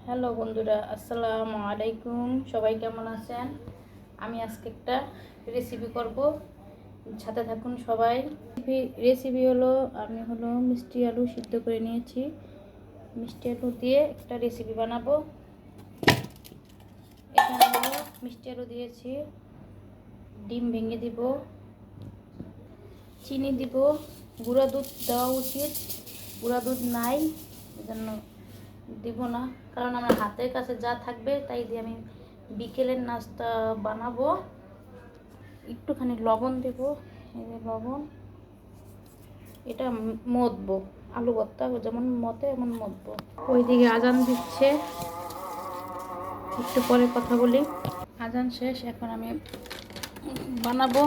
Hello বন্ধুরা, আসসালামু আলাইকুম। সবাই কেমন আছেন? আমি আজকে একটা রেসিপি করব, সাথে থাকুন সবাই। রেসিপি হলো মিষ্টি আলু সিদ্ধ করে নিয়েছি। মিষ্টি আলু দিয়ে একটা রেসিপি বানাবো। এখানে মিষ্টি আলু দিয়েছি, ডিম ভেঙে দিব, চিনি দিব, গুঁড়া দুধ দেওয়া উচিত, গুঁড়া দুধ নাই এজন্য দিব না, কারণ আমার হাতের কাছে যা থাকবে তাই দিয়ে আমি বিকেলের নাস্তা বানাবো। একটুখানি লবণ দেব, এই যে লবণ, এটা মথবো, আলু ভর্তা যেমন মতে এমন মথবো। ওইদিকে আজান দিচ্ছে, একটু পরে কথা বলি। আজান শেষ, এখন আমি বানাবো।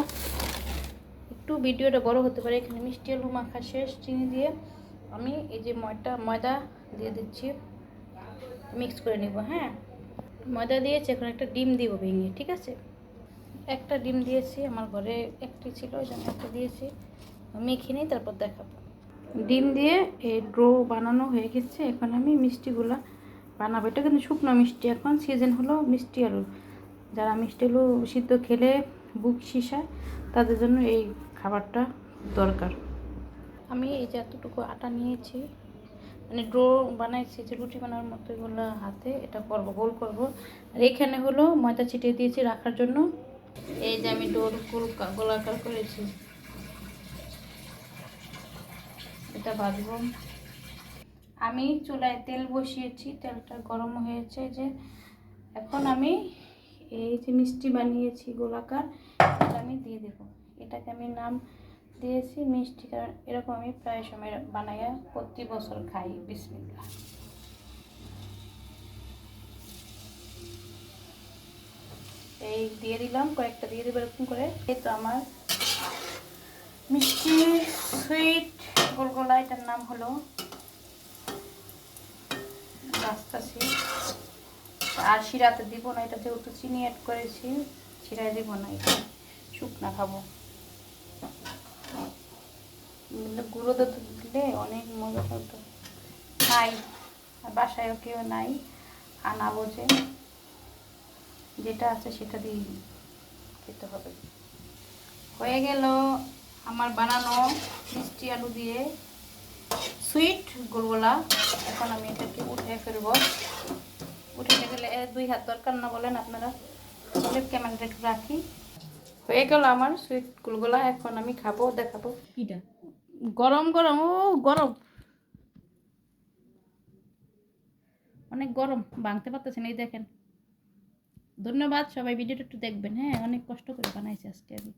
একটু ভিডিওটা বড় হতে পারে। এখানে মিষ্টি আলু মাখা শেষ চিনি দিয়ে। আমি এই যে ময়দা দিয়ে দিচ্ছি, মিক্স করে নিব। হ্যাঁ, ময়দা দিয়েছি, এখন একটা ডিম দিব ভেঙে। ঠিক আছে, একটা ডিম দিয়েছি, আমার ঘরে একটি ছিল ওই জন্য একটা দিয়েছি। মেখে নিই, তারপর দেখাবো। ডিম দিয়ে এই ডো বানানো হয়ে গেছে। এখন আমি মিষ্টিগুলা বানাবো। এটা কিন্তু শুকনো মিষ্টি, এখন সিজন হলো মিষ্টি আলু। যারা মিষ্টি আলু সিদ্ধ খেলে বুক শিশায়, তাদের জন্য এই খাবারটা দরকার। আমি এই যে এতটুকু আটা নিয়েছি, মানে ডো বানাইছি যে রুটি বানানোর মতো, এগুলো হাতে এটা করবো, গোল করব। আর এখানে হলো ময়দা ছিটিয়ে দিয়েছি রাখার জন্য। এই যে আমি ডোর গোলাকার করেছি, এটা ভাজবো। আমি চুলায় তেল বসিয়েছি, তেলটা গরম হয়েছে। যে এখন আমি এই যে মিষ্টি বানিয়েছি গোলাকার, এটা আমি দিয়ে দেবো। এটাকে আমি নাম দিয়েছি মিষ্টি, কারণ এরকম আমি প্রায় সময় বানাইয়া প্রতি বছর খাই। বিসমিল্লাহ। এই দিয়ে দিলাম, কয়েকটা দিয়ে দেবো এরকম করে। এই তো আমার মিষ্টি সুইট গোলগোলা, এটার নাম হলো রাস্তাছি। আর শিরাতে দিব না, এটা যেহেতু চিনি অ্যাড করেছি, শিরায় দিব না, এটা শুকনা খাবো। গুঁড়ো দুধ দিলে অনেক মজা হতো। নাই, আর বাসায়ও কেউ নাই, আনা বোঝে, যেটা আছে সেটা দিয়ে খেতে হবে। হয়ে গেল আমার বানানো মিষ্টি আলু দিয়ে সুইট গোলগোলা। এখন আমি এটাকে উঠে ফেলবো। উঠে গেলে 2 হাত দরকার না বলেন আপনারা, তাহলে ক্যামেরাটা একটু রাখি। হয়ে গেল আমার সুইট গোলগোলা, এখন আমি খাবো, দেখাবো। কিটা গরম গরম, ও গরম, অনেক গরম, ভাঙতে পারতেছেন। এই দেখেন। ধন্যবাদ সবাই, ভিডিওটা একটু দেখবেন। হ্যাঁ, অনেক কষ্ট করে বানাইছি আজকে আমি।